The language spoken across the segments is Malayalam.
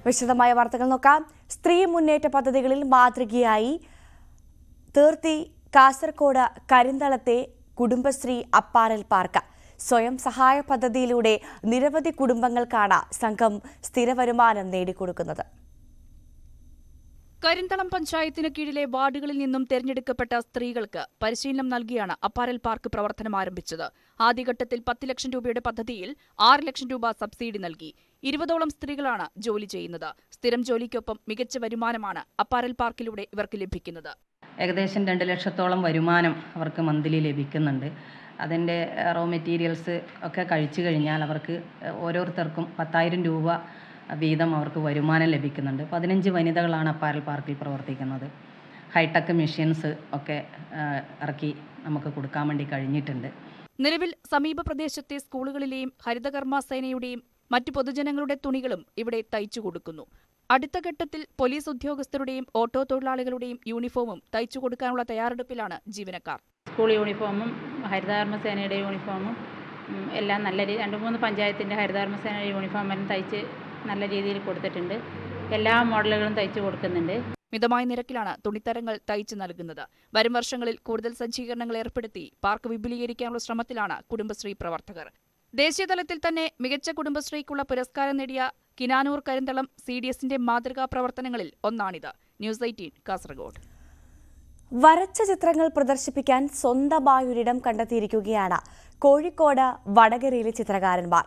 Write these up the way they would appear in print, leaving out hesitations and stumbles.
വിശദമായ വാർത്തകൾ നോക്കാം. സ്ത്രീ മുന്നേറ്റ പദ്ധതികളിൽ മാതൃകയായി തീർത്തി കാസർഗോഡ് കരിന്തളത്തെ കുടുംബശ്രീ അപ്പാരൽ പാർക്ക്. സ്വയം സഹായ പദ്ധതിയിലൂടെ നിരവധി കുടുംബങ്ങൾക്കാണ് സംഘം സ്ഥിരവരുമാനം നേടിക്കൊടുക്കുന്നത്. കരിന്തളം പഞ്ചായത്തിന് കീഴിലെ വാർഡുകളിൽ നിന്നും തെരഞ്ഞെടുക്കപ്പെട്ട സ്ത്രീകൾക്ക് പരിശീലനം നൽകിയാണ് അപ്പാരൽ പാർക്ക് പ്രവർത്തനം ആരംഭിച്ചത്. ആദ്യഘട്ടത്തിൽ 10 ലക്ഷം രൂപയുടെ പദ്ധതിയിൽ 6 ലക്ഷം രൂപ സബ്സിഡി നൽകി. 20ഓളം സ്ത്രീകളാണ് ജോലി ചെയ്യുന്നത്. സ്ഥിരം ജോലിക്കൊപ്പം മികച്ച വരുമാനമാണ് അപ്പാരൽ പാർക്കിലൂടെ ഇവർക്ക് ലഭിക്കുന്നത്. ഏകദേശം 2 ലക്ഷത്തോളം വരുമാനം അവർക്ക് മന്ത്ലി ലഭിക്കുന്നുണ്ട്. അതിൻ്റെ റോ മെറ്റീരിയൽസ് ഒക്കെ കഴിച്ചു കഴിഞ്ഞാൽ അവർക്ക് ഓരോരുത്തർക്കും 10,000 രൂപ വീതം അവർക്ക് വരുമാനം ലഭിക്കുന്നുണ്ട്. 15 വനിതകളാണ് അപ്പാരൽ പാർക്കിൽ പ്രവർത്തിക്കുന്നത്. ഹൈടെക് മെഷീൻസ് ഒക്കെ ഇറക്കി നമുക്ക് കൊടുക്കാൻ വേണ്ടി കഴിഞ്ഞിട്ടുണ്ട്. നിലവിൽ സമീപ പ്രദേശത്തെ സ്കൂളുകളിലെയും ഹരിതകർമ്മ സേനയുടെയും മറ്റു പൊതുജനങ്ങളുടെ തുണികളും ഇവിടെ തയ്ച്ചു കൊടുക്കുന്നു. അടുത്ത ഘട്ടത്തിൽ പോലീസ് ഉദ്യോഗസ്ഥരുടെയും ഓട്ടോ തൊഴിലാളികളുടെയും യൂണിഫോമും തയ്ച്ചു കൊടുക്കാനുള്ള തയ്യാറെടുപ്പിലാണ് ജീവനക്കാർ. സ്കൂൾ യൂണിഫോമും ഹരിതകർമ്മ സേനയുടെ യൂണിഫോമും എല്ലാം നല്ല 2-3 പഞ്ചായത്തിൻ്റെ ഹരിതകർമ്മ സേനയുടെ യൂണിഫോമെല്ലാം തയ്ച്ച് നല്ല രീതിയിൽ കൊടുത്തിട്ടുണ്ട്. എല്ലാ മോഡലുകളും തയ്ച്ചു കൊടുക്കുന്നുണ്ട്. മിതമായ നിരക്കിലാണ് തുണിത്തരങ്ങൾ തയ്ച്ചു നൽകുന്നത്. വരും വർഷങ്ങളിൽ കൂടുതൽ സജ്ജീകരണങ്ങൾ ഏർപ്പെടുത്തി പാർക്ക് വിപുലീകരിക്കാനുള്ള ശ്രമത്തിലാണ് കുടുംബശ്രീ പ്രവർത്തകർ. ദേശീയതലത്തിൽ തന്നെ മികച്ച കുടുംബശ്രീക്കുള്ള പുരസ്കാരം നേടിയ കിനാനൂർ കരിന്തളം CDSന്റെ മാതൃകാ പ്രവർത്തനങ്ങളിൽ ഒന്നാണിത്. ന്യൂസ് 18 കാസർഗോഡ്. വരച്ച ചിത്രങ്ങൾ പ്രദർശിപ്പിക്കാൻ സ്വന്തമായൊരിടം കണ്ടെത്തിയിരിക്കുകയാണ് കോഴിക്കോട് വടകരയിലെ ചിത്രകാരന്മാർ.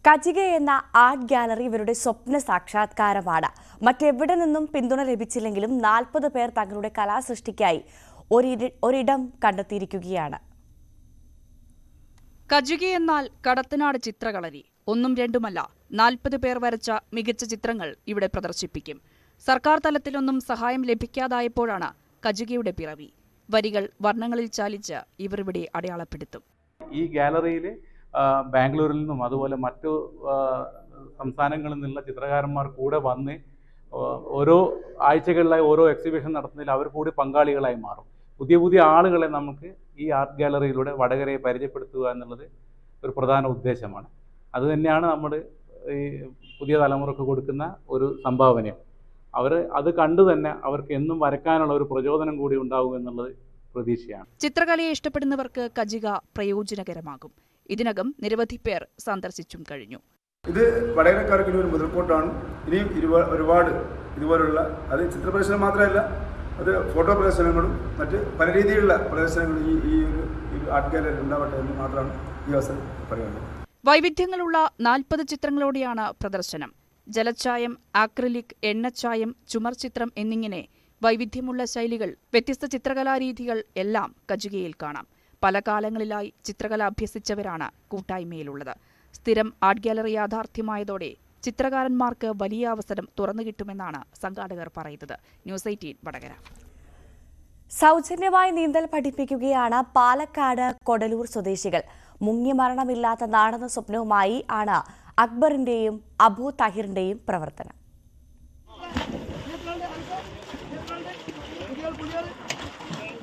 കജിക എന്ന ആർട്ട് ഗാലറി ഇവരുടെ സ്വപ്ന സാക്ഷാത്കാരമാണ്. മറ്റെവിടെ നിന്നും പിന്തുണ ലഭിച്ചില്ലെങ്കിലും 40 പേർ തങ്ങളുടെ കലാസൃഷ്ടിക്കായി ഒരിടം കണ്ടെത്തിയിരിക്കുകയാണ്. കജിക എന്നാൽ കടത്തനാട് ചിത്രകളരി. 1ഉം 2ഉമല്ല, 40 പേർ വരച്ച മികച്ച ചിത്രങ്ങൾ ഇവിടെ പ്രദർശിപ്പിക്കും. സർക്കാർ തലത്തിലൊന്നും സഹായം ലഭിക്കാതായപ്പോഴാണ് കജികയുടെ പിറവി. വരികൾ വർണ്ണങ്ങളിൽ ചാലിച്ച് ഇവർ ഇവിടെ അടയാളപ്പെടുത്തും. ഈ ഗാലറിയിൽ ബാംഗ്ലൂരിൽ നിന്നും അതുപോലെ മറ്റു സംസ്ഥാനങ്ങളിൽ നിന്നുള്ള ചിത്രകാരന്മാർ കൂടെ വന്ന് ഓരോ ആഴ്ചകളിലായി ഓരോ എക്സിബിഷൻ നടത്തുന്നതിൽ അവർ കൂടി പങ്കാളികളായി മാറും. പുതിയ ആളുകളെ നമുക്ക് ഈ ആർട്ട് ഗാലറിയിലൂടെ വടകരയെ പരിചയപ്പെടുത്തുക എന്നുള്ളത് ഒരു പ്രധാന ഉദ്ദേശമാണ്. അതുതന്നെയാണ് നമ്മൾ ഈ പുതിയ തലമുറക്ക് കൊടുക്കുന്ന ഒരു സംഭാവനയും. അവർ അത് കണ്ടു തന്നെ അവർക്ക് എന്നും വരയ്ക്കാനുള്ള ഒരു പ്രചോദനം കൂടി ഉണ്ടാകും എന്നുള്ളത് പ്രതീക്ഷയാണ്. ചിത്രകലയെ ഇഷ്ടപ്പെടുന്നവർക്ക് കജിക പ്രയോജനകരമാകും. ഇതിനകം നിരവധി പേർ സന്ദർശിച്ചും കഴിഞ്ഞു. ഇത് വടകരക്കാർക്ക് ഒരു മുതൽക്കൂട്ടാണ്. ഇനിയും ഒരുപാട് ഇതുപോലുള്ള അത് ചിത്ര പ്രദർശനം മാത്രമല്ല, അത് ഫോട്ടോ പ്രദർശനങ്ങളും മറ്റ് പല രീതിയിലുള്ള പ്രദർശനങ്ങളും ഈ ഒരു ആർട്ട് ഗാലറി ഉണ്ടാവട്ടെ എന്ന് മാത്രമാണ് ഈ അവസരം പറയുന്നത്. വൈവിധ്യങ്ങളുള്ള 40 ചിത്രങ്ങളോടെയാണ് പ്രദർശനം. ജലച്ചായം, ആക്രിലിക്, എണ്ണച്ചായം, ചുമർ ചിത്രം എന്നിങ്ങനെ വൈവിധ്യമുള്ള ശൈലികൾ, വ്യത്യസ്ത ചിത്രകലാരീതികൾ എല്ലാം കജികയിൽ കാണാം. പല കാലങ്ങളിലായി ചിത്രകല അഭ്യസിച്ചവരാണ് കൂട്ടായ്മയിലുള്ളത്. സ്ഥിരം ആർട്ട് ഗാലറി യാഥാർത്ഥ്യമായതോടെ ചിത്രകാരന്മാർക്ക് വലിയ അവസരം തുറന്നുകിട്ടുമെന്നാണ് സംഘാടകർ പറയുന്നത്. ന്യൂസ് 18 വടകര. സൗജന്യമായി നീന്തൽ പഠിപ്പിക്കുകയാണ് പാലക്കാട് കൊടലൂർ സ്വദേശികൾ. മുങ്ങി മരണമില്ലാത്ത നാടെന്ന സ്വപ്നവുമായി ആണ് അക്ബറിന്റെയും അബു താഹിറിന്റെയും പ്രവർത്തനം.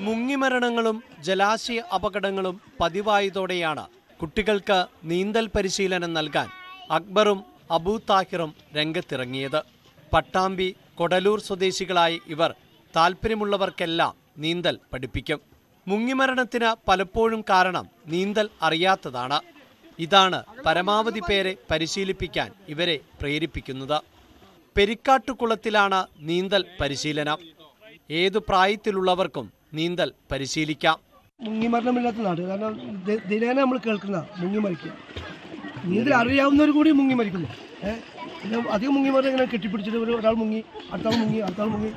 മുങ്ങിമരണങ്ങളും ജലാശയ അപകടങ്ങളും പതിവായതോടെയാണ് കുട്ടികൾക്ക് നീന്തൽ പരിശീലനം നൽകാൻ അക്ബറും അബു താഹിറും രംഗത്തിറങ്ങിയത്. പട്ടാമ്പി കൊടലൂർ സ്വദേശികളായ ഇവർ താൽപ്പര്യമുള്ളവർക്കെല്ലാം നീന്തൽ പഠിപ്പിക്കും. മുങ്ങിമരണത്തിന് പലപ്പോഴും കാരണം നീന്തൽ അറിയാത്തതാണ്. ഇതാണ് പരമാവധി പേരെ പരിശീലിപ്പിക്കാൻ ഇവരെ പ്രേരിപ്പിക്കുന്നത്. പെരിക്കാട്ടുകുളത്തിലാണ് നീന്തൽ പരിശീലനം. ഏതു പ്രായത്തിലുള്ളവർക്കും നീന്തൽ പരിശീലിക്കാം. മുങ്ങിമരണമില്ലാത്ത നാട്, കാരണം ദിനേന നമ്മൾ കേൾക്കുന്ന മുങ്ങി മരിക്കുക, നീന്തൽ അറിയാവുന്നവർ കൂടി മുങ്ങി മരിക്കുന്നു. അധികം മുങ്ങിമരണം ഇങ്ങനെ കെട്ടിപ്പിടിച്ചിട്ട് ഒരാൾ മുങ്ങി, അടുത്താൾ മുങ്ങി.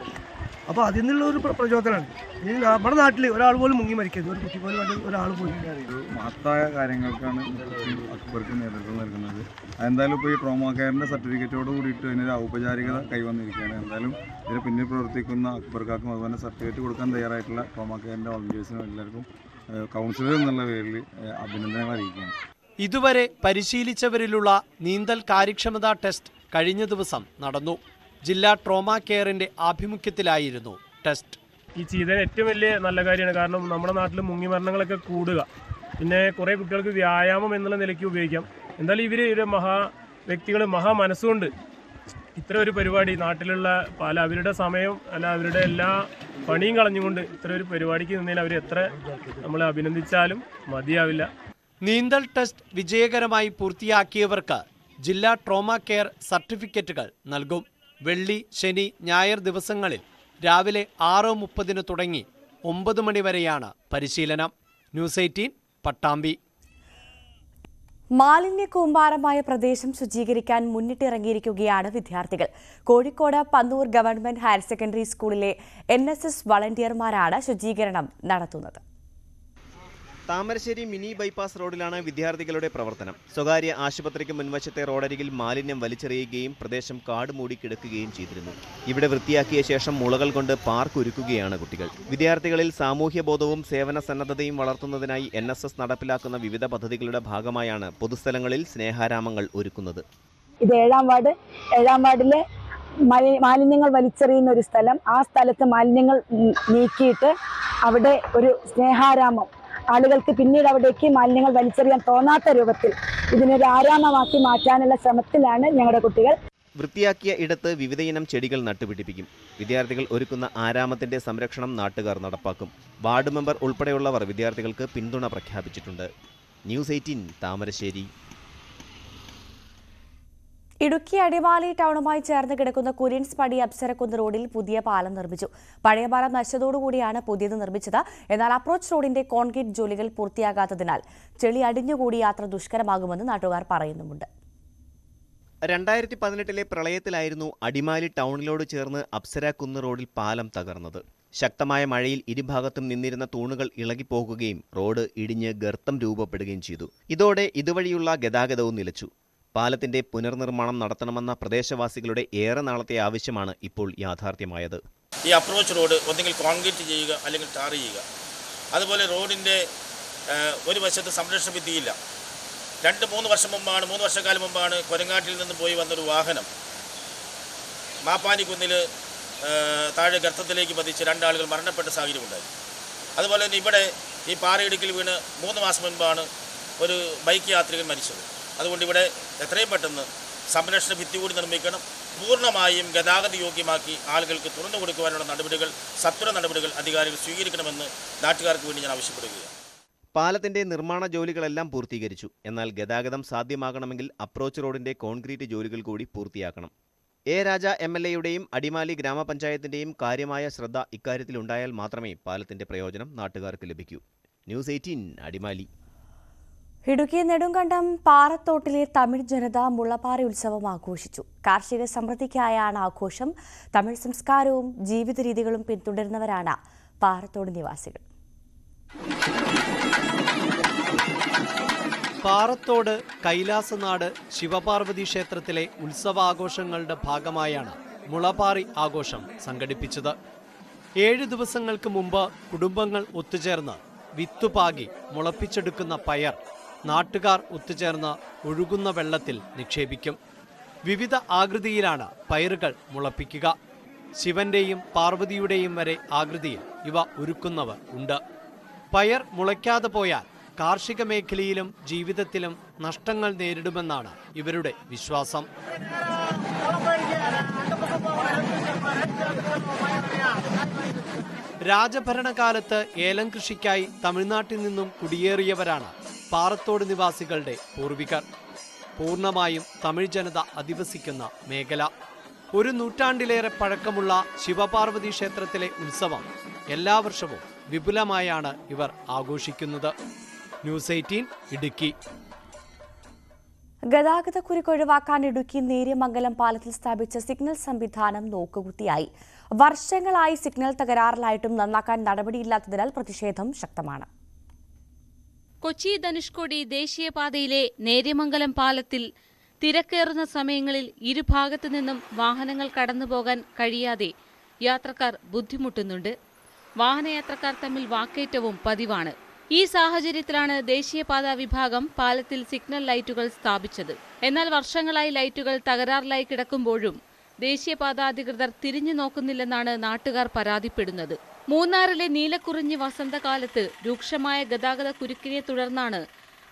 അപ്പോൾ അതിൽ നിന്നുള്ള ഒരു പ്രചോദനമാണ്. ഇനി നമ്മുടെ നാട്ടിൽ ഒരാൾ പോലും മുങ്ങി മരിക്കരുത്, ഒരു കുട്ടി പോലും ഒരാൾ പോലും. മഹത്തായ കാര്യങ്ങൾക്കാണ് അക്ബർക്ക് നേതൃത്വം നൽകുന്നത്. എന്തായാലും ഇപ്പോൾ ഈ ട്രോമാ കെയറിൻ്റെ സർട്ടിഫിക്കറ്റോട് കൂടിയിട്ട് അതിനൊരു ഔപചാരികത കൈവന്നിരിക്കുകയാണ്. എന്തായാലും ഇതിന് പിന്നിൽ പ്രവർത്തിക്കുന്ന അക്ബർക്കാർക്കും അതുപോലെ സർട്ടിഫിക്കറ്റ് കൊടുക്കാൻ തയ്യാറായിട്ടുള്ള ട്രോമാ കെയറിൻ്റെ വോളണ്ടിയേഴ്സിനും എല്ലാവർക്കും കൗൺസിലർ എന്നുള്ള പേരിൽ അഭിനന്ദനങ്ങൾ അറിയിക്കുകയാണ്. ഇതുവരെ പരിശീലിച്ചവരിലുള്ള നീന്തൽ കാര്യക്ഷമതാ ടെസ്റ്റ് കഴിഞ്ഞ ദിവസം നടന്നു. ജില്ലാ ട്രോമാ കെയറിന്റെ ആഭിമുഖ്യത്തിലായിരുന്നു ടെസ്റ്റ്. ഈ ചെയ്തത് ഏറ്റവും വലിയ നല്ല കാര്യമാണ്. കാരണം നമ്മുടെ നാട്ടിൽ മുങ്ങിമരണങ്ങളൊക്കെ കൂടുക, പിന്നെ കുറേ കുട്ടികൾക്ക് വ്യായാമം എന്നുള്ള നിലയ്ക്ക് ഉപയോഗിക്കാം. എന്തായാലും ഇവർ ഒരു വ്യക്തികൾ മനസ്സുകൊണ്ട് ഇത്ര ഒരു പരിപാടി നാട്ടിലുള്ള അവരുടെ സമയം അല്ല അവരുടെ എല്ലാ പണിയും കളഞ്ഞുകൊണ്ട് ഇത്ര ഒരു പരിപാടിക്ക് നിന്നതിൽ അവർ എത്ര നമ്മളെ അഭിനന്ദിച്ചാലും മതിയാവില്ല. നീന്തൽ ടെസ്റ്റ് വിജയകരമായി പൂർത്തിയാക്കിയവർക്ക് ജില്ലാ ട്രോമ കെയർ സർട്ടിഫിക്കറ്റുകൾ നൽകും. വെള്ളി, ശനി, ഞായർ ദിവസങ്ങളിൽ രാവിലെ 6:30 തുടങ്ങി 9 മണി വരെയാണ് പരിശീലനം. ന്യൂസ് 18 പട്ടാമ്പി. മാലിന്യ കൂമ്പാരമായ പ്രദേശം ശുചീകരിക്കാൻ മുന്നിട്ടിറങ്ങിയിരിക്കുകയാണ് വിദ്യാർത്ഥികൾ. Kozhikode Pannur government higher secondary സ്കൂളിലെ NSS വളണ്ടിയർമാരാണ് ശുചീകരണം നടത്തുന്നത്. താമരശ്ശേരി മിനി ബൈപ്പാസ് റോഡിലാണ് വിദ്യാർത്ഥികളുടെ പ്രവർത്തനം. സ്വകാര്യ ആശുപത്രിക്ക് മുൻവശത്തെ റോഡരികിൽ മാലിന്യം വലിച്ചെറിയുകയും പ്രദേശം കാട് മൂടി കിടക്കുകയും ചെയ്തിരുന്നു. ഇവിടെ വൃത്തിയാക്കിയ ശേഷം മുളകൾ കൊണ്ട് പാർക്ക് ഒരുക്കുകയാണ് കുട്ടികൾ. വിദ്യാർത്ഥികളിൽ സാമൂഹ്യബോധവും സേവന സന്നദ്ധതയും വളർത്തുന്നതിനായി NSS നടപ്പിലാക്കുന്ന വിവിധ പദ്ധതികളുടെ ഭാഗമായാണ് പൊതുസ്ഥലങ്ങളിൽ സ്നേഹാരാമങ്ങൾ ഒരുക്കുന്നത്. ഇത് 7ാം വാർഡിലെ മാലിന്യങ്ങൾ വലിച്ചെറിയുന്ന ഒരു സ്ഥലം. ആ സ്ഥലത്ത് മാലിന്യങ്ങൾ നീക്കിയിട്ട് അവിടെ ഒരു സ്നേഹാരാമം, ആളുകൾക്ക് പിന്നീട് അവിടേക്ക് മാലിന്യങ്ങൾ വലിച്ചെറിയാൻ തോന്നാത്ത രൂപത്തിൽ ഇതിനൊരു ആരാമമാക്കി മാറ്റാനുള്ള ശ്രമത്തിലാണ് ഞങ്ങളുടെ കുട്ടികൾ. വൃത്തിയാക്കിയ ഇടത്ത് വിവിധയിനം ചെടികൾ നട്ടുപിടിപ്പിക്കും. വിദ്യാർത്ഥികൾ ഒരുക്കുന്ന ആരാമത്തിന്റെ സംരക്ഷണം നാട്ടുകാർ നടപ്പാക്കും. വാർഡ് മെമ്പർ ഉൾപ്പെടെയുള്ളവർ വിദ്യാർത്ഥികൾക്ക് പിന്തുണ പ്രഖ്യാപിച്ചിട്ടുണ്ട്. ന്യൂസ് 18 താമരശ്ശേരി. ഇടുക്കി അടിമാലി ടൗണുമായി ചേർന്ന് കിടക്കുന്ന കുര്യൻസ് പടി അപ്സരക്കുന്ന് റോഡിൽ പുതിയ പാലം നിർമ്മിച്ചു. പഴയ പാലം നശിച്ചതോടുകൂടിയാണ് പുതിയത് നിർമ്മിച്ചത്. എന്നാൽ അപ്രോച്ച് റോഡിന്റെ കോൺക്രീറ്റ് ജോലികൾ പൂർത്തിയാകാത്തതിനാൽ ചെളി അടിഞ്ഞുകൂടി യാത്ര ദുഷ്കരമാകുമെന്ന് നാട്ടുകാർ പറയുന്നുമുണ്ട്. 2018 പ്രളയത്തിലായിരുന്നു അടിമാലി ടൗണിലോട് ചേർന്ന് അപ്സരക്കുന്ന് റോഡിൽ പാലം തകർന്നത്. ശക്തമായ മഴയിൽ ഇരുഭാഗത്തും നിന്നിരുന്ന തൂണുകൾ ഇളകിപ്പോകുകയും റോഡ് ഇടിഞ്ഞ് ഗർത്തം രൂപപ്പെടുകയും ചെയ്തു. ഇതോടെ ഇതുവഴിയുള്ള ഗതാഗതവും നിലച്ചു. പാലത്തിന്റെ പുനർനിർമ്മാണം നടത്തണമെന്ന പ്രദേശവാസികളുടെ ഏറെ നാളത്തെ ആവശ്യമാണ് ഇപ്പോൾ യാഥാർത്ഥ്യമായത്. ഈ അപ്രോച്ച് റോഡ് ഒന്നെങ്കിൽ കോൺക്രീറ്റ് ചെയ്യുക അല്ലെങ്കിൽ ടാർ ചെയ്യുക. അതുപോലെ റോഡിൻ്റെ ഒരു വശത്ത് സംരക്ഷണ ഭിത്തിയില്ല. 3 വർഷക്കാലം മുമ്പാണ് കൊരങ്ങാട്ടിൽ നിന്ന് പോയി വന്നൊരു വാഹനം മാപ്പാനിക്കുന്നിൽ താഴെ ഗർത്തത്തിലേക്ക് പതിച്ച് 2 ആളുകൾ മരണപ്പെട്ട സാഹചര്യമുണ്ടായി. അതുപോലെ തന്നെ ഇവിടെ ഈ പാറയിടുക്കിൽ വീണ് 3 മാസം മുൻപാണ് ഒരു ബൈക്ക് യാത്രികൻ മരിച്ചത്. അതുകൊണ്ട് ഇവിടെ എത്രയും പെട്ടെന്ന് സംരക്ഷണ ഭിത്തി കൂടി നിർമ്മിക്കണം. പൂർണ്ണമായും ഗതാഗത യോഗ്യമാക്കി ആളുകൾക്ക് തുറന്നു കൊടുക്കുവാനുള്ള സത്വര നടപടികൾ അധികാരികൾ സ്വീകരിക്കണമെന്ന് നാട്ടുകാർക്ക് വേണ്ടി ഞാൻ ആവശ്യപ്പെടുകയാണ്. പാലത്തിന്റെ നിർമ്മാണ ജോലികളെല്ലാം പൂർത്തീകരിച്ചു. എന്നാൽ ഗതാഗതം സാധ്യമാകണമെങ്കിൽ അപ്രോച്ച് റോഡിന്റെ കോൺക്രീറ്റ് ജോലികൾ കൂടി പൂർത്തിയാക്കണം. രാജ MLAയുടെയും അടിമാലി ഗ്രാമപഞ്ചായത്തിന്റെയും കാര്യമായ ശ്രദ്ധ ഇക്കാര്യത്തിലുണ്ടായാൽ മാത്രമേ പാലത്തിന്റെ പ്രയോജനം നാട്ടുകാർക്ക് ലഭിക്കൂ. ന്യൂസ് 18 അടിമാലി. ഇടുക്കി നെടുങ്കണ്ടം പാറത്തോട്ടിലെ തമിഴ് ജനത മുളപ്പാറി ഉത്സവം ആഘോഷിച്ചു. കാർഷിക സമൃദ്ധിക്കായാണ് ആഘോഷം. തമിഴ് സംസ്കാരവും ജീവിത രീതികളും പിന്തുടരുന്നവരാണ് പാറത്തോട് നിവാസികൾ. പാറത്തോട് കൈലാസനാട് ശിവപാർവതി ക്ഷേത്രത്തിലെ ഉത്സവാഘോഷങ്ങളുടെ ഭാഗമായാണ് മുളപ്പാറി ആഘോഷം സംഘടിപ്പിച്ചത്. 7 ദിവസങ്ങൾക്ക് മുമ്പ് കുടുംബങ്ങൾ ഒത്തുചേർന്ന് വിത്തുപാകി മുളപ്പിച്ചെടുക്കുന്ന പയർ നാട്ടുകാർ ഒത്തുചേർന്ന് ഒഴുകുന്ന വെള്ളത്തിൽ നിക്ഷേപിക്കും. വിവിധ ആകൃതിയിലാണ് പയറുകൾ മുളപ്പിക്കുക. ശിവന്റെയും പാർവതിയുടെയും വരെ ആകൃതിയിൽ ഇവ ഒരുക്കുന്നവർ ഉണ്ട്. പയർ മുളയ്ക്കാതെ പോയാൽ കാർഷിക മേഖലയിലും ജീവിതത്തിലും നഷ്ടങ്ങൾ നേരിടുമെന്നാണ് ഇവരുടെ വിശ്വാസം. രാജഭരണകാലത്ത് ഏലം കൃഷിക്കായി തമിഴ്നാട്ടിൽ നിന്നും കുടിയേറിയവരാണ് പാറത്തോട് നിവാസികളുടെ പൂർവികർ. പൂർണ്ണമായും തമിഴ് ജനത അധിവസിക്കുന്ന മേഖല. 1 നൂറ്റാണ്ടിലേറെ പഴക്കമുള്ള ശിവപാർവതി ക്ഷേത്രത്തിലെ ഉത്സവം എല്ലാ വർഷവും വിപുലമായാണ് ഇവർ ആഘോഷിക്കുന്നത്. ന്യൂസ് 18 ഇടുക്കി. ഗതാഗതക്കുരുക്ക് ഒഴിവാക്കാൻ ഇടുക്കി നേര്യമംഗലം പാലത്തിൽ സ്ഥാപിച്ച സിഗ്നൽ സംവിധാനം നോക്കുകുത്തിയായി. വർഷങ്ങളായി സിഗ്നൽ തകരാറിലായിട്ടും നന്നാക്കാൻ നടപടിയില്ലാത്തതിനാൽ പ്രതിഷേധം ശക്തമാണ്. കൊച്ചി ധനുഷ്കോടി ദേശീയപാതയിലെ നേര്യമംഗലം പാലത്തിൽ തിരക്കേറുന്ന സമയങ്ങളിൽ ഇരുഭാഗത്തു നിന്നും വാഹനങ്ങൾ കടന്നുപോകാൻ കഴിയാതെ യാത്രക്കാർ ബുദ്ധിമുട്ടുന്നുണ്ട്. വാഹനയാത്രക്കാർ തമ്മിൽ വാക്കേറ്റവും പതിവാണ്. ഈ സാഹചര്യത്തിലാണ് ദേശീയപാത വിഭാഗം പാലത്തിൽ സിഗ്നൽ ലൈറ്റുകൾ സ്ഥാപിച്ചത്. എന്നാൽ വർഷങ്ങളായി ലൈറ്റുകൾ തകരാറിലായി കിടക്കുമ്പോഴും ദേശീയപാത അധികൃതർ തിരിഞ്ഞു നോക്കുന്നില്ലെന്നാണ് നാട്ടുകാർ പരാതിപ്പെടുന്നത്. മൂന്നാറിലെ നീലക്കുറിഞ്ഞി വസന്തകാലത്ത് രൂക്ഷമായ ഗതാഗത കുരുക്കിനെ തുടർന്നാണ്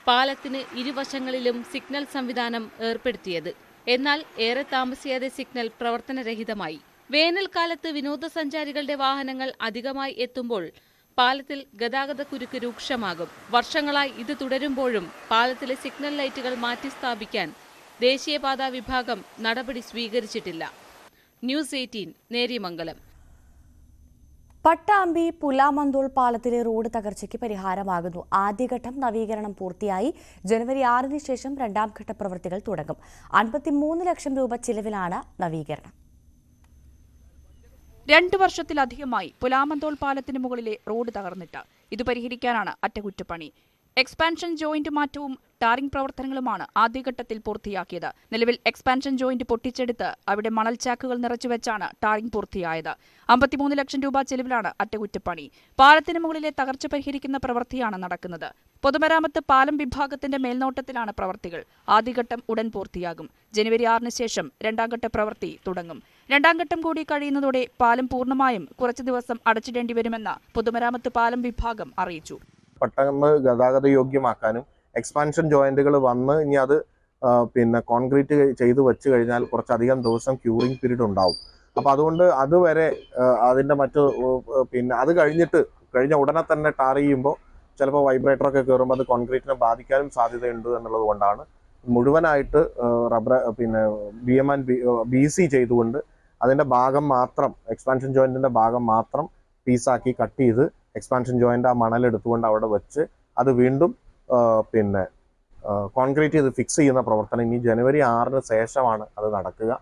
പാലത്തിന് ഇരുവശങ്ങളിലും സിഗ്നൽ സംവിധാനം ഏർപ്പെടുത്തിയത്. എന്നാൽ ഏറെ താമസിയാതെ സിഗ്നൽ പ്രവർത്തനരഹിതമായി. വേനൽക്കാലത്ത് വിനോദസഞ്ചാരികളുടെ വാഹനങ്ങൾ അധികമായി എത്തുമ്പോൾ പാലത്തിൽ ഗതാഗതക്കുരുക്ക് രൂക്ഷമാകും. വർഷങ്ങളായി ഇത് തുടരുമ്പോഴും പാലത്തിലെ സിഗ്നൽ ലൈറ്റുകൾ മാറ്റിസ്ഥാപിക്കാൻ ദേശീയപാതാ വിഭാഗം നടപടി സ്വീകരിച്ചിട്ടില്ല. ന്യൂസ് 18 നേര്യമംഗലം. പട്ടാമ്പി പുലാമന്തോൾ പാലത്തിലെ റോഡ് തകർച്ചയ്ക്ക് പരിഹാരമാകുന്നു. ആദ്യഘട്ടം നവീകരണം പൂർത്തിയായി. ജനുവരി 6 ശേഷം രണ്ടാം ഘട്ട പ്രവൃത്തികൾ തുടങ്ങും. 53 ലക്ഷം രൂപ ചിലവിലാണ് നവീകരണം. 2 വർഷത്തിലധികമായി പുലാമന്തോൾ പാലത്തിന് മുകളിലെ റോഡ് തകർന്നിട്ട്. ഇത് പരിഹരിക്കാനാണ് അറ്റകുറ്റപ്പണി. എക്സ്പാൻഷൻ ജോയിന്റ് മാറ്റവും ടാറിംഗ് പ്രവർത്തനങ്ങളുമാണ് ആദ്യഘട്ടത്തിൽ പൂർത്തിയാക്കിയത്. നിലവിൽ എക്സ്പാൻഷൻ ജോയിന്റ് പൊട്ടിച്ചെടുത്ത് അവിടെ മണൽ ചാക്കുകൾ നിറച്ചുവെച്ചാണ് ടാറിംഗ് പൂർത്തിയായത്. 53 ലക്ഷം രൂപ ചെലവിലാണ് അറ്റകുറ്റപ്പണി. പാലത്തിന് മുകളിലെ തകർച്ച പരിഹരിക്കുന്ന പ്രവൃത്തിയാണ് നടക്കുന്നത്. പൊതുമരാമത്ത് പാലം വിഭാഗത്തിന്റെ മേൽനോട്ടത്തിലാണ് പ്രവൃത്തികൾ. ആദ്യഘട്ടം ഉടൻ പൂർത്തിയാകും. ജനുവരി 6 ശേഷം രണ്ടാം ഘട്ട പ്രവൃത്തി തുടങ്ങും. രണ്ടാം ഘട്ടം കൂടി കഴിയുന്നതോടെ പാലം പൂർണ്ണമായും കുറച്ചു ദിവസം അടച്ചിടേണ്ടി വരുമെന്ന് പൊതുമരാമത്ത് പാലം വിഭാഗം അറിയിച്ചു. പട്ടണങ്ങൾ ഗതാഗത യോഗ്യമാക്കാനും എക്സ്പാൻഷൻ ജോയിന്റുകൾ വന്ന് ഇനി അത് കോൺക്രീറ്റ് ചെയ്ത് വെച്ച് കഴിഞ്ഞാൽ കുറച്ചധികം ദിവസം ക്യൂറിംഗ് പീരീഡ് ഉണ്ടാവും. അപ്പോൾ അതുകൊണ്ട് അതുവരെ അതിൻ്റെ അത് കഴിഞ്ഞ ഉടനെ തന്നെ ടാർ ചെയ്യുമ്പോൾ ചിലപ്പോൾ വൈബ്രേറ്ററൊക്കെ കയറുമ്പോൾ അത് കോൺക്രീറ്റിനെ ബാധിക്കാനും സാധ്യതയുണ്ട് എന്നുള്ളത് കൊണ്ടാണ് മുഴുവനായിട്ട് റബ്ബർ BC ചെയ്തുകൊണ്ട് അതിൻ്റെ ഭാഗം മാത്രം എക്സ്പാൻഷൻ ജോയിന്റിൻ്റെ ഭാഗം മാത്രം പീസാക്കി കട്ട് ചെയ്ത് എക്സ്പാൻഷൻ ജോയിന്റ് ആ മണലെടുത്തുകൊണ്ട് അവിടെ വെച്ച് അത് വീണ്ടും കോൺക്രീറ്റ് ചെയ്ത് ഫിക്സ് ചെയ്യുന്ന പ്രവർത്തനം ഇനി ജനുവരി 6 ശേഷമാണ് അത് നടക്കുക.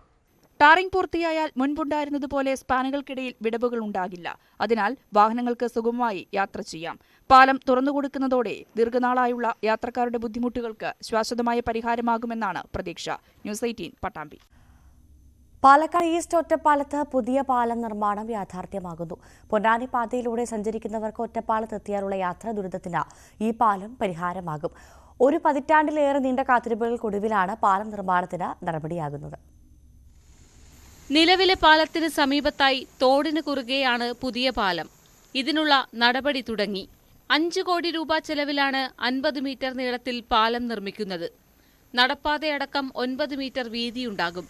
ടാറിംഗ് പൂർത്തിയായാൽ മുൻപുണ്ടായിരുന്നതുപോലെ സ്പാനുകൾക്കിടയിൽ വിടവുകൾ ഉണ്ടാകില്ല. അതിനാൽ വാഹനങ്ങൾക്ക് സുഗമമായി യാത്ര ചെയ്യാം. പാലം തുറന്നുകൊടുക്കുന്നതോടെ ദീർഘനാളായുള്ള യാത്രക്കാരുടെ ബുദ്ധിമുട്ടുകൾക്ക് ശാശ്വതമായ പരിഹാരമാകുമെന്നാണ് പ്രതീക്ഷ. ന്യൂസ് 18 പട്ടാമ്പി. പാലക്കാട് ഈസ്റ്റ് ഒറ്റപ്പാലത്ത് പുതിയ പാലം നിർമ്മാണം യാഥാർത്ഥ്യമാകുന്നു. പൊന്നാനി പാതയിലൂടെ സഞ്ചരിക്കുന്നവർക്ക് ഒറ്റപ്പാലത്തെത്തിയാലുള്ള യാത്രാ ദുരിതത്തിന് ഈ പാലം പരിഹാരമാകും. 1 പതിറ്റാണ്ടിലേറെ നീണ്ട കാത്തിരിപ്പുകൾക്കൊടുവിലാണ് പാലം നിർമ്മാണത്തിന് നടപടിയാകുന്നത്. നിലവിലെ പാലത്തിന് സമീപത്തായി തോടിന് കുറുകെയാണ് പുതിയ പാലം. ഇതിനുള്ള നടപടി തുടങ്ങി. 5 കോടി രൂപ ചെലവിലാണ് 50 മീറ്റർ നീളത്തിൽ പാലം നിർമ്മിക്കുന്നത്. നടപ്പാതയടക്കം 9 മീറ്റർ വീതിയുണ്ടാകും.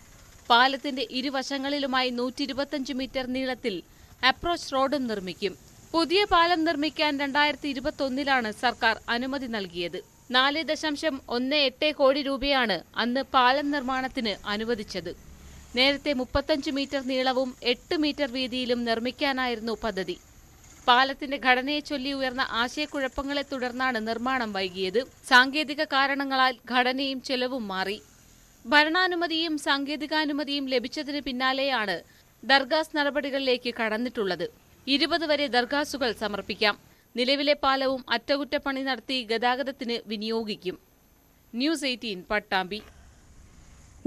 പാലത്തിന്റെ ഇരുവശങ്ങളിലുമായി 125 മീറ്റർ നീളത്തിൽ അപ്രോച്ച് റോഡും നിർമ്മിക്കും. പുതിയ പാലം നിർമ്മിക്കാൻ 2021 സർക്കാർ അനുമതി നൽകിയത്. 4.18 കോടി രൂപയാണ് അന്ന് പാലം നിർമ്മാണത്തിന് അനുവദിച്ചത്. നേരത്തെ 35 മീറ്റർ നീളവും 8 മീറ്റർ വീതിയിലും നിർമ്മിക്കാനായിരുന്നു പദ്ധതി. പാലത്തിന്റെ ഘടനയെ ചൊല്ലി ഉയർന്ന ആശയക്കുഴപ്പങ്ങളെ തുടർന്നാണ് നിർമ്മാണം വൈകിയത്. സാങ്കേതിക കാരണങ്ങളാൽ ഘടനയും ചെലവും മാറി. ഭരണാനുമതിയും സാങ്കേതികാനുമതിയും ലഭിച്ചതിന് പിന്നാലെയാണ് ദർഗാസ് നടപടികളിലേക്ക് കടന്നിട്ടുള്ളത്. 20 വരെ ദർഗാസുകൾ സമർപ്പിക്കാം. നിലവിലെ പാലവും അറ്റകുറ്റപ്പണി നടത്തി ഗതാഗതത്തിന് വിനിയോഗിക്കും. ന്യൂസ് 18 പട്ടാമ്പി.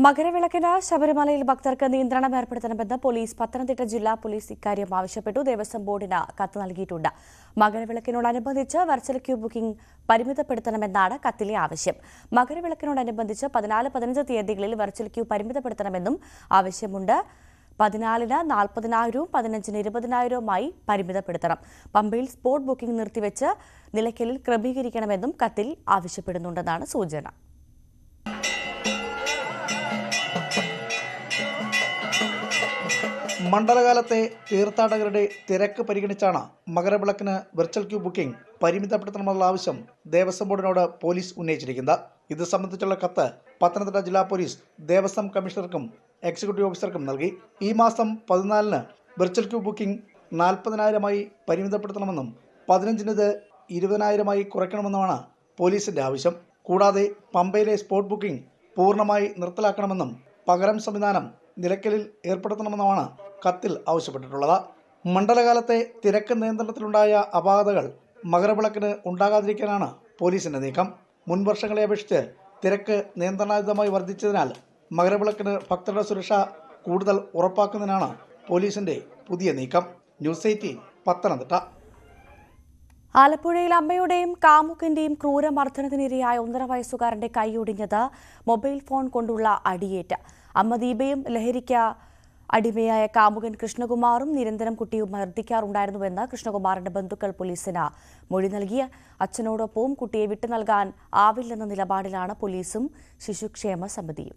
മകരവിളക്കിന് ശബരിമലയിൽ ഭക്തർക്ക് നിയന്ത്രണം ഏർപ്പെടുത്തണമെന്ന് പോലീസ്. പത്തനംതിട്ട ജില്ലാ പോലീസ് ഇക്കാര്യം ആവശ്യപ്പെട്ടു. ദേവസ്വം ബോർഡിന് കത്ത് നൽകിയിട്ടുണ്ട്. മകരവിളക്കിനോടനുബന്ധിച്ച് വെർച്വൽ ക്യൂ ബുക്കിംഗ് പരിമിതപ്പെടുത്തണമെന്നാണ് കത്തിലെ ആവശ്യം. മകരവിളക്കിനോടനുബന്ധിച്ച് 14, 15 തീയതികളിൽ വെർച്വൽ ക്യൂ പരിമിതപ്പെടുത്തണമെന്നും ആവശ്യമുണ്ട്. 14-ന് 40,000, 15-ന് 20,000 പരിമിതപ്പെടുത്തണം. പമ്പയിൽ സ്പോട്ട് ബുക്കിംഗ് നിർത്തിവെച്ച് നിലയ്ക്കലിൽ ക്രമീകരിക്കണമെന്നും കത്തിൽ ആവശ്യപ്പെടുന്നുണ്ടെന്നാണ് സൂചന. മണ്ഡലകാലത്തെ തീർത്ഥാടകരുടെ തിരക്ക് പരിഗണിച്ചാണ് മകരവിളക്കിന് വെർച്വൽ ക്യൂ ബുക്കിംഗ് പരിമിതപ്പെടുത്തണമെന്നുള്ള ആവശ്യം ദേവസ്വം ബോർഡിനോട് പോലീസ് ഉന്നയിച്ചിരിക്കുന്നത്. ഇത് സംബന്ധിച്ചുള്ള കത്ത് പത്തനംതിട്ട ജില്ലാ പോലീസ് ദേവസ്വം കമ്മീഷണർക്കും എക്സിക്യൂട്ടീവ് ഓഫീസർക്കും നൽകി. ഈ മാസം 14-ന് വെർച്വൽ ക്യൂ ബുക്കിംഗ് 40,000 പരിമിതപ്പെടുത്തണമെന്നും 15-ന് ഇത് 20,000 കുറയ്ക്കണമെന്നുമാണ് പോലീസിന്റെ ആവശ്യം. കൂടാതെ പമ്പയിലെ സ്പോട്ട് ബുക്കിംഗ് പൂർണ്ണമായി നിർത്തലാക്കണമെന്നും പകരം സംവിധാനം നിലയ്ക്കലിൽ ഏർപ്പെടുത്തണമെന്നുമാണ് കത്തിൽ ആവശ്യപ്പെട്ടിട്ടുള്ളത്. മണ്ഡലകാലത്തെ തിരക്ക് നിയന്ത്രണത്തിലുണ്ടായ അപാകതകൾ മകരവിളക്കിന് ഉണ്ടാകാതിരിക്കാനാണ് പോലീസിന്റെ നീക്കം. മുൻവർഷങ്ങളെ അപേക്ഷിച്ച് തിരക്ക് നിയന്ത്രണാതീതമായി വർദ്ധിച്ചതിനാൽ മകരവിളക്കിന് ഭക്തരുടെ സുരക്ഷ കൂടുതൽ ഉറപ്പാക്കുന്നതിനാണ് പോലീസിന്റെ പുതിയ നീക്കം. ന്യൂസ് 18 പത്തനംതിട്ട. ആലപ്പുഴയിൽ അമ്മയുടെയും കാമുകന്റെയും ക്രൂരമർദ്ദനത്തിനിരയായ 1.5 വയസ്സുകാരന്റെ കൈയൊടിഞ്ഞത് മൊബൈൽ ഫോൺ കൊണ്ടുള്ള അടിയേറ്റ്. അമ്മ ദീപയും ലഹരിക്ക് അടിമയായ കാമുകൻ കൃഷ്ണകുമാറും നിരന്തരം കുട്ടിയെ മർദ്ദിക്കാറുണ്ടായിരുന്നുവെന്ന് കൃഷ്ണകുമാറിന്റെ ബന്ധുക്കൾ പോലീസിന് മൊഴി നൽകി. അച്ഛനോടൊപ്പവും കുട്ടിയെ വിട്ടു നൽകാൻ ആവില്ലെന്ന നിലപാടിലാണ് പോലീസും ശിശുക്ഷേമ സമിതിയും.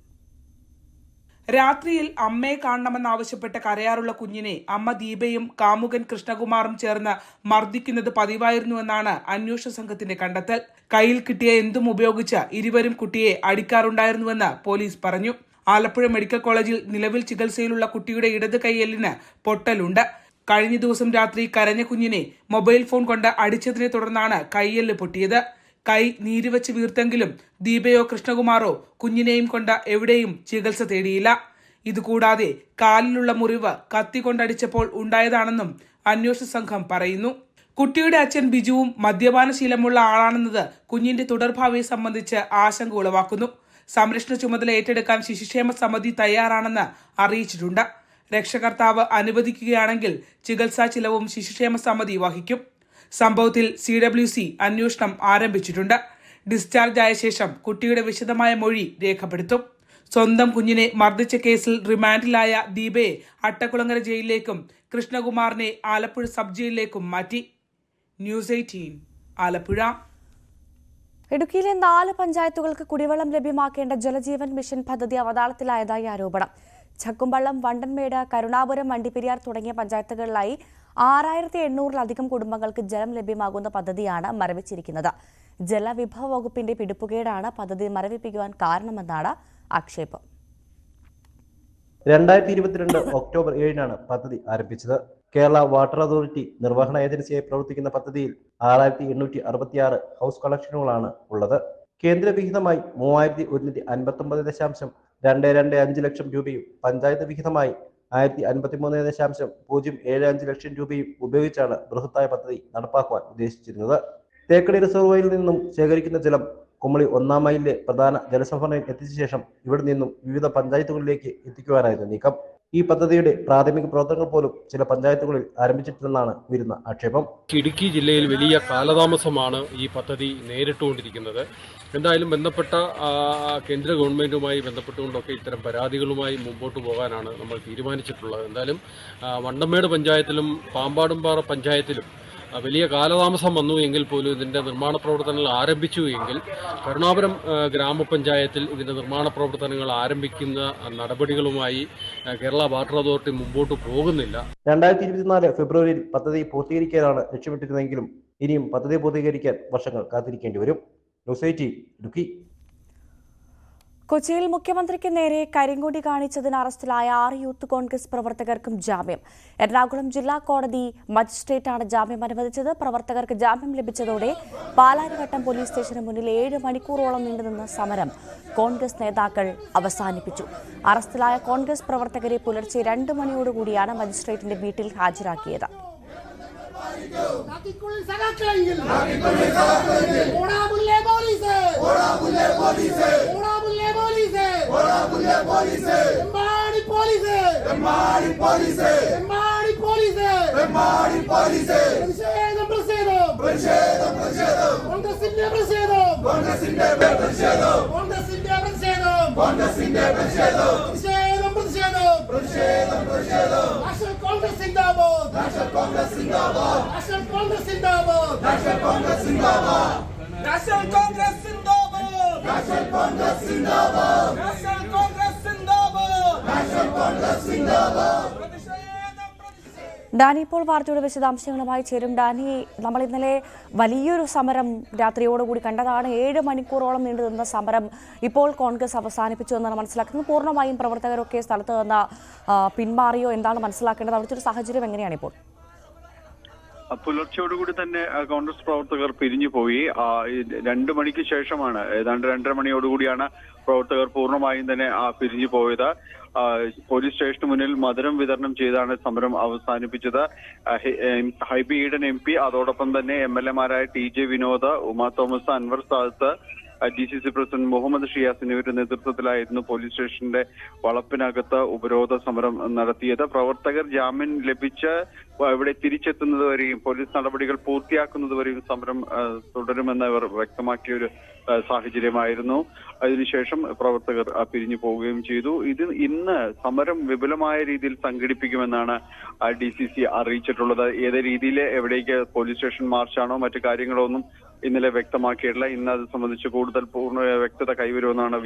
രാത്രിയിൽ അമ്മയെ കാണണമെന്നാവശ്യപ്പെട്ട് കരയാറുള്ള കുഞ്ഞിനെ അമ്മ ദീപയും കാമുകൻ കൃഷ്ണകുമാറും ചേർന്ന് മർദ്ദിക്കുന്നത് പതിവായിരുന്നുവെന്നാണ് അന്വേഷണ സംഘത്തിന്റെ കണ്ടെത്തൽ. കയ്യിൽ കിട്ടിയ എന്തും ഉപയോഗിച്ച് ഇരുവരും കുട്ടിയെ അടിക്കാറുണ്ടായിരുന്നുവെന്ന് പോലീസ് പറഞ്ഞു. ആലപ്പുഴ മെഡിക്കൽ കോളേജിൽ നിലവിൽ ചികിത്സയിലുള്ള കുട്ടിയുടെ ഇടത് കൈയെല്ലിന് പൊട്ടലുണ്ട്. കഴിഞ്ഞ ദിവസം രാത്രി കരഞ്ഞ കുഞ്ഞിനെ മൊബൈൽ ഫോൺ കൊണ്ട് അടിച്ചതിനെ തുടർന്നാണ് കൈയെല്ല് പൊട്ടിയത്. കൈ നീരുവെച്ച് വീർത്തെങ്കിലും ദീപയോ കൃഷ്ണകുമാറോ കുഞ്ഞിനെയും കൊണ്ട് എവിടെയും ചികിത്സ തേടിയില്ല. ഇതുകൂടാതെ കാലിലുള്ള മുറിവ് കത്തിക്കൊണ്ടടിച്ചപ്പോൾ ഉണ്ടായതാണെന്നും അന്വേഷണ സംഘം പറയുന്നു. കുട്ടിയുടെ അച്ഛൻ ബിജുവും മദ്യപാനശീലമുള്ള ആളാണെന്നത് കുഞ്ഞിന്റെ തുടർഭാവിയെ സംബന്ധിച്ച് ആശങ്ക ഉളവാക്കുന്നു. സംരക്ഷണ ചുമതല ഏറ്റെടുക്കാൻ ശിശുക്ഷേമ സമിതി തയ്യാറാണെന്ന് അറിയിച്ചിട്ടുണ്ട്. രക്ഷകർത്താവ് അനുവദിക്കുകയാണെങ്കിൽ ചികിത്സാ ചിലവും ശിശുക്ഷേമ സമിതി വഹിക്കും. സംഭവത്തിൽ CWC അന്വേഷണം ആരംഭിച്ചിട്ടുണ്ട്. ഡിസ്ചാർജ് ആയ ശേഷം കുട്ടിയുടെ വിശദമായ മൊഴി രേഖപ്പെടുത്തും. സ്വന്തം കുഞ്ഞിനെ മർദ്ദിച്ച കേസിൽ റിമാൻഡിലായ ദീപയെ അട്ടക്കുളങ്ങര ജയിലിലേക്കും കൃഷ്ണകുമാറിനെ ആലപ്പുഴ സബ് ജയിലിലേക്കും മാറ്റി. ന്യൂസ് 18 ആലപ്പുഴ. ഇടുക്കിയിലെ 4 പഞ്ചായത്തുകൾക്ക് കുടിവെള്ളം ലഭ്യമാക്കേണ്ട ജലജീവൻ മിഷൻ പദ്ധതി അവതാളത്തിലായതായി ആരോപണം. ചക്കുംപള്ളം, വണ്ടൻമേട്, കരുണാപുരം, വണ്ടിപ്പെരിയാർ തുടങ്ങിയ പഞ്ചായത്തുകളിലായി 6800-ലധികം കുടുംബങ്ങൾക്ക് ജലം ലഭ്യമാകുന്ന പദ്ധതിയാണ് മരവിച്ചിരിക്കുന്നത്. ജലവിഭവ വകുപ്പിന്റെ പിടിപ്പുകേടാണ് പദ്ധതി മരവിപ്പിക്കുവാൻ കാരണമെന്നാണ് ആക്ഷേപം. 2022 ഒക്ടോബർ 7-നാണ് പദ്ധതി ആരംഭിച്ചത്. കേരള വാട്ടർ അതോറിറ്റി നിർവഹണ ഏജൻസിയായി പ്രവർത്തിക്കുന്ന പദ്ധതിയിൽ 6866 ഹൗസ് കണക്ഷനുകളാണ് ഉള്ളത്. കേന്ദ്ര വിഹിതമായി 3159.225 ലക്ഷം രൂപയും പഞ്ചായത്ത് വിഹിതമായി 1053.075 ലക്ഷം രൂപയും ഉപയോഗിച്ചാണ് ബൃഹത്തായ പദ്ധതി നടപ്പാക്കുവാൻ ഉദ്ദേശിച്ചിരുന്നത്. തേക്കടി റിസർവോയിൽ നിന്നും ശേഖരിക്കുന്ന ജലം കുമളി 1-ാം മൈലിലെ പ്രധാന ജലസംഭരണിയിൽ എത്തിച്ച ശേഷം ഇവിടെ നിന്നും വിവിധ പഞ്ചായത്തുകളിലേക്ക് എത്തിക്കുവാനായിരുന്നു നീക്കം. ഈ പദ്ധതിയുടെ പ്രാഥമിക പ്രവർത്തനങ്ങൾ പോലും ചില പഞ്ചായത്തുകളിൽ ആരംഭിച്ചിട്ടില്ലെന്നാണ് ഉയരുന്ന ആക്ഷേപം. ഇടുക്കി ജില്ലയിൽ വലിയ കാലതാമസമാണ് ഈ പദ്ധതി നേരിട്ടുകൊണ്ടിരിക്കുന്നത്. എന്തായാലും ബന്ധപ്പെട്ട കേന്ദ്ര ഗവൺമെന്റുമായി ബന്ധപ്പെട്ടുകൊണ്ടൊക്കെ ഇത്തരം പരാതികളുമായി മുമ്പോട്ട് പോകാനാണ് നമ്മൾ തീരുമാനിച്ചിട്ടുള്ളത്. എന്തായാലും വണ്ടമേട് പഞ്ചായത്തിലും പാമ്പാടുംപാറ പഞ്ചായത്തിലും വലിയ കാലതാമസം വന്നു എങ്കിൽ പോലും ഇതിൻ്റെ നിർമ്മാണ പ്രവർത്തനങ്ങൾ ആരംഭിച്ചു എങ്കിൽ കരുണാപുരം ഗ്രാമപഞ്ചായത്തിൽ ഇതിൻ്റെ നിർമ്മാണ പ്രവർത്തനങ്ങൾ ആരംഭിക്കുന്ന നടപടികളുമായി കേരള വാട്ടർ അതോറിറ്റി മുമ്പോട്ട് പോകുന്നില്ല. 2024 ഫെബ്രുവരിയിൽ പദ്ധതി പൂർത്തീകരിക്കാനാണ് ലക്ഷ്യമിട്ടിരുന്നെങ്കിലും ഇനിയും പദ്ധതി പൂർത്തീകരിക്കാൻ വർഷങ്ങൾ കാത്തിരിക്കേണ്ടി വരും. ന്യൂസ് 18 ഇടുക്കി. കൊച്ചിയിൽ മുഖ്യമന്ത്രിക്ക് നേരെ കരിങ്കൊടി കാണിച്ചതിന് അറസ്റ്റിലായ 6 യൂത്ത് കോൺഗ്രസ് പ്രവർത്തകർക്കും ജാമ്യം. എറണാകുളം ജില്ലാ കോടതി മജിസ്ട്രേറ്റാണ് ജാമ്യം അനുവദിച്ചത്. പ്രവർത്തകർക്ക് ജാമ്യം ലഭിച്ചതോടെ പാലാരിവട്ടം പോലീസ് സ്റ്റേഷന് മുന്നിൽ 7 മണിക്കൂറോളം നീണ്ടുനിന്ന സമരം കോൺഗ്രസ് നേതാക്കൾ അവസാനിപ്പിച്ചു. അറസ്റ്റിലായ കോൺഗ്രസ് പ്രവർത്തകരെ പുലർച്ചെ 2 മണിയോടുകൂടിയാണ് മജിസ്ട്രേറ്റിന്റെ വീട്ടിൽ ഹാജരാക്കിയത്. ഡാനി ഇപ്പോൾ വാർത്തയുടെ വിശദാംശങ്ങളുമായി ചേരും. ഡാനി, നമ്മൾ ഇന്നലെ വലിയൊരു സമരം രാത്രിയോടുകൂടി കണ്ടതാണ്. 7 മണിക്കൂറോളം നീണ്ടുനിന്ന സമരം ഇപ്പോൾ കോൺഗ്രസ് അവസാനിപ്പിച്ചു എന്നാണ് മനസ്സിലാക്കുന്നത്. പൂർണ്ണമായും പ്രവർത്തകരൊക്കെ സ്ഥലത്ത് നിന്ന് പിന്മാറിയോ എന്താണ് മനസ്സിലാക്കേണ്ടത്? അവിടുത്തെ ഒരു സാഹചര്യം എങ്ങനെയാണ് ഇപ്പോൾ? പുലർച്ചയോടുകൂടി തന്നെ കോൺഗ്രസ് പ്രവർത്തകർ പിരിഞ്ഞു പോയി. 2 മണിക്ക് ശേഷമാണ്, ഏതാണ്ട് 2:30 മണിയോടുകൂടിയാണ് പ്രവർത്തകർ പൂർണ്ണമായും തന്നെ പിരിഞ്ഞു പോയത്. പോലീസ് സ്റ്റേഷന് മുന്നിൽ മധുരം വിതരണം ചെയ്താണ് സമരം അവസാനിപ്പിച്ചത്. ഹൈബി ഈഡൻ MP, അതോടൊപ്പം തന്നെ MLA-മാരായ TJ Vinod, Uma Thomas, Anwar Sadath, DCC president Muhammad Shiyas എന്നിവരുടെ നേതൃത്വത്തിലായിരുന്നു പോലീസ് സ്റ്റേഷന്റെ വളപ്പിനകത്ത് ഉപരോധ സമരം നടത്തിയത്. പ്രവർത്തകർ ജാമ്യം ലഭിച്ച് ഇവിടെ തിരിച്ചെത്തുന്നതുവരെയും പോലീസ് നടപടികൾ പൂർത്തിയാക്കുന്നതുവരെയും സമരം തുടരുമെന്ന് അവർ വ്യക്തമാക്കിയ ഒരു സാഹചര്യമായിരുന്നു. അതിനുശേഷം പ്രവർത്തകർ പിരിഞ്ഞു പോവുകയും ചെയ്തു. ഇന്ന് സമരം വിപുലമായ രീതിയിൽ സംഘടിപ്പിക്കുമെന്നാണ് DCC അറിയിച്ചിട്ടുള്ളത്. ഏത് രീതിയിൽ, എവിടേക്ക്, പോലീസ് സ്റ്റേഷൻ മാർച്ചാണോ മറ്റു കാര്യങ്ങളോ ഒന്നും ഇന്നലെ വ്യക്തമാക്കിയിട്ടില്ല. ഇന്ന് അത് സംബന്ധിച്ച് കൂടുതൽ പൂർണ്ണ വ്യക്തത കൈവരുമെന്നാണ്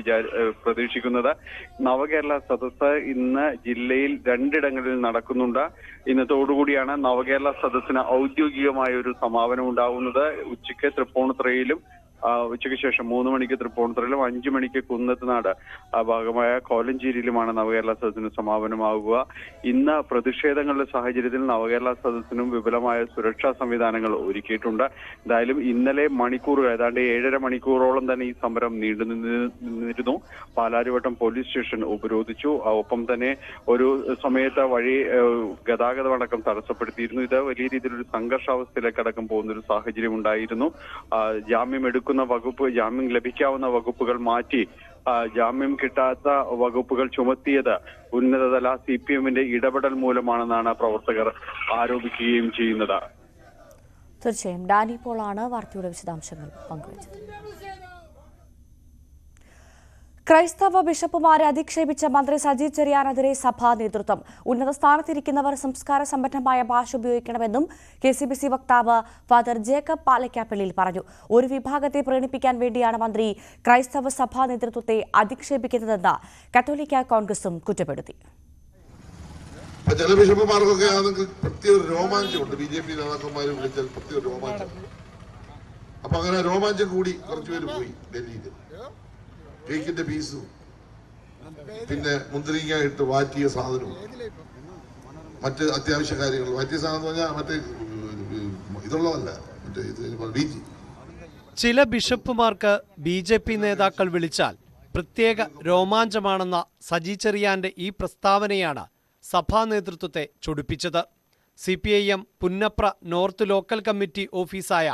പ്രതീക്ഷിക്കുന്നത്. നവകേരള സദസ്സ് ഇന്ന് ജില്ലയിൽ 2 ഇടങ്ങളിൽ നടക്കുന്നുണ്ട്. ഇന്നത്തോടുകൂടിയാണ് നവകേരള സദസ്സിന് ഔദ്യോഗികമായ ഒരു സമാപനം ഉണ്ടാകുന്നത്. ഉച്ചയ്ക്ക് തൃപ്പൂണിത്തുറയിലും ഉച്ചയ്ക്ക് ശേഷം 3 മണിക്ക് തൃപ്പൂണിത്തുറയിലും 5 മണിക്ക് കുന്നത്തുനാട് ഭാഗമായ കോലഞ്ചേരിയിലുമാണ് നവകേരള സദസ്സിന് സമാപനമാകുക. ഇന്ന് പ്രതിഷേധങ്ങളുടെ സാഹചര്യത്തിൽ നവകേരള സദസ്സിനും വിപുലമായ സുരക്ഷാ സംവിധാനങ്ങൾ ഒരുക്കിയിട്ടുണ്ട്. എന്തായാലും ഇന്നലെ മണിക്കൂറുകൾ ഏതാണ്ട് 7.5 മണിക്കൂറോളം തന്നെ ഈ സമരം നീണ്ടു നിന്നിരുന്നു. പാലാരിവട്ടം പോലീസ് സ്റ്റേഷൻ ഉപരോധിച്ചു. ഒപ്പം തന്നെ ഒരു സമയത്ത് വഴി ഗതാഗതമടക്കം തടസ്സപ്പെടുത്തിയിരുന്നു. ഇത് വലിയ രീതിയിലൊരു സംഘർഷാവസ്ഥയിലേക്ക് അടക്കം പോകുന്ന ഒരു സാഹചര്യം ഉണ്ടായിരുന്നു. ജാമ്യം ലഭിക്കാവുന്ന വകുപ്പുകൾ മാറ്റി ജാമ്യം കിട്ടാത്ത വകുപ്പുകൾ ചുമത്തിയത് ഉന്നതതല CPM-ന്റെ ഇടപെടൽ മൂലമാണെന്നാണ് പ്രവർത്തകർ ആരോപിക്കുകയും ചെയ്യുന്നത്. തീർച്ചയായും ഡാനി പോളാണ് വാർത്തയുടെ വിശദാംശങ്ങൾ പങ്കുവച്ചത്. ക്രൈസ്തവ ബിഷപ്പുമാരെ അധിക്ഷേപിച്ച മന്ത്രി സജി ചെറിയാനെതിരെ സഭാ നേതൃത്വം. ഉന്നത സ്ഥാനത്തിരിക്കുന്നവർ സംസ്കാര സമ്പന്നമായ ഭാഷ ഉപയോഗിക്കണമെന്നും KCBC വക്താവ് ഫാദർ ജേക്കബ് പാലക്കാപ്പള്ളിയിൽ പറഞ്ഞു. ഒരു വിഭാഗത്തെ പ്രീണിപ്പിക്കാൻ വേണ്ടിയാണ് മന്ത്രി ക്രൈസ്തവ സഭാ നേതൃത്വത്തെ അധിക്ഷേപിക്കുന്നതെന്ന് കത്തോലിക്ക കോൺഗ്രസും കുറ്റപ്പെടുത്തി. ചില ബിഷപ്പുമാർക്കൊക്കെ പ്രത്യേക രോമാഞ്ചമുണ്ട്. BJP നേതാക്കന്മാർ വിളിച്ചാൽ പ്രത്യേക രോമാഞ്ചം. അപ്പൊ അങ്ങനെ രോമാഞ്ചം കൂടി കുറച്ചുപേര് പോയി ഡൽഹിയിൽ. കേക്കിന്റെ പീസും പിന്നെ മുന്തിരിങ്ങ ഇട്ട് വാറ്റിയ സാധനവും മറ്റ് അത്യാവശ്യ കാര്യങ്ങൾ. വാറ്റിയ സാധനം എന്ന് പറഞ്ഞാൽ മറ്റേ ഇതുള്ളതല്ല, മറ്റേ BG. ചില ബിഷപ്പുമാർക്ക് BJP നേതാക്കൾ വിളിച്ചാൽ പ്രത്യേക രോമാഞ്ചമാണെന്ന സജി ചെറിയാന്റെ ഈ പ്രസ്താവനയാണ് സഭാ നേതൃത്വത്തെ ചൊടിപ്പിച്ചത്. CPIM Punnapra north local committee ഓഫീസായ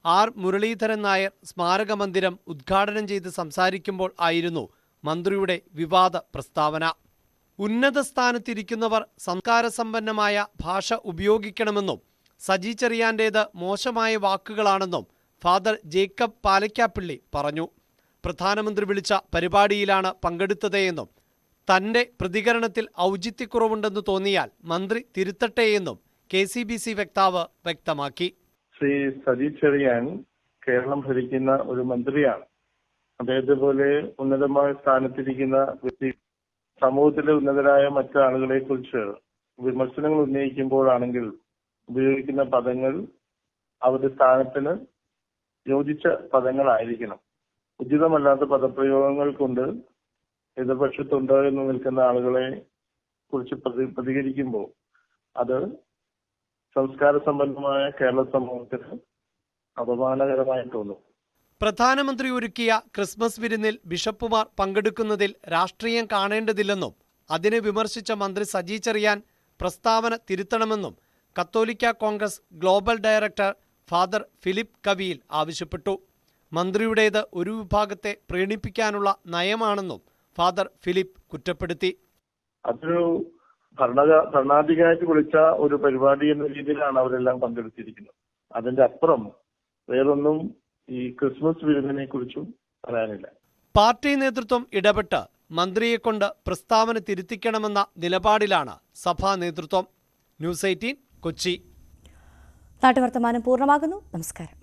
R. മുരളീധരൻ നായർ സ്മാരക മന്ദിരം ഉദ്ഘാടനം ചെയ്ത് സംസാരിക്കുമ്പോൾ ആയിരുന്നു മന്ത്രിയുടെ വിവാദ പ്രസ്താവന. ഉന്നത സ്ഥാനത്തിരിക്കുന്നവർ സംസ്കാരസമ്പന്നമായ ഭാഷ ഉപയോഗിക്കണമെന്നും സജി ചെറിയാന്റേത് മോശമായ വാക്കുകളാണെന്നും ഫാദർ ജേക്കബ് പാലക്കാപ്പള്ളി പറഞ്ഞു. പ്രധാനമന്ത്രി വിളിച്ച പരിപാടിയിലാണ് പങ്കെടുത്തതെന്നും തന്റെ പ്രതികരണത്തിൽ ഔചിത്യക്കുറവുണ്ടെന്ന് തോന്നിയാൽ മന്ത്രി തിരുത്തട്ടെയെന്നും KCBC വക്താവ് വ്യക്തമാക്കി. ശ്രീ സജി ചെറിയാൻ കേരളം ഭരിക്കുന്ന ഒരു മന്ത്രിയാണ്. അദ്ദേഹത്തെ പോലെ ഉന്നതമായ സ്ഥാനത്തിരിക്കുന്ന വ്യക്തി സമൂഹത്തിലെ ഉന്നതരായ മറ്റു ആളുകളെ കുറിച്ച് വിമർശനങ്ങൾ ഉന്നയിക്കുമ്പോഴാണെങ്കിൽ ഉപയോഗിക്കുന്ന പദങ്ങൾ അവരുടെ സ്ഥാനത്തിന് യോജിച്ച പദങ്ങളായിരിക്കണം. ഉചിതമല്ലാത്ത പദപ്രയോഗങ്ങൾ കൊണ്ട് എതിർപക്ഷത്തുണ്ട് എന്ന് നിൽക്കുന്ന ആളുകളെ കുറിച്ച് പ്രതികരിക്കുമ്പോൾ അത് സംസ്കാര സമ്പന്നമായ കേരള സമൂഹത്തിന് അപമാനകരമായി തോന്നും. പ്രധാനമന്ത്രി ഒരുക്കിയ ക്രിസ്മസ് വിരുന്നിൽ ബിഷപ്പുമാർ പങ്കെടുക്കുന്നതിൽ രാഷ്ട്രീയം കാണേണ്ടതില്ലെന്നും അതിനെ വിമർശിച്ച മന്ത്രി സജി ചെറിയാൻ പ്രസ്താവന തിരുത്തണമെന്നും കത്തോലിക്ക Congress global director father Philip Kaviyil ആവശ്യപ്പെട്ടു. മന്ത്രിയുടേത് ഒരു വിഭാഗത്തെ പ്രീണിപ്പിക്കാനുള്ള നയമാണെന്നും ഫാദർ ഫിലിപ്പ് കുറ്റപ്പെടുത്തി. അതൊരു ഭരണാധികാരി വിളിച്ച ഒരു പരിപാടി എന്ന രീതിയിലാണ് അവരെല്ലാം പങ്കെടുത്തിരിക്കുന്നത്. അതിന്റെ അപ്പുറം വേറൊന്നും ഈ ക്രിസ്മസ് വിരുന്നിനെ കുറിച്ചും പറയാനില്ല. പാർട്ടി നേതൃത്വം ഇടപെട്ട് മന്ത്രിയെക്കൊണ്ട് പ്രസ്താവന തിരുത്തിക്കണമെന്ന നിലപാടിലാണ് സഭാ നേതൃത്വം. ന്യൂസ് 18 കൊച്ചി. നാട്ടുവർത്തമാനം പൂർണ്ണമാകുന്നു. നമസ്കാരം.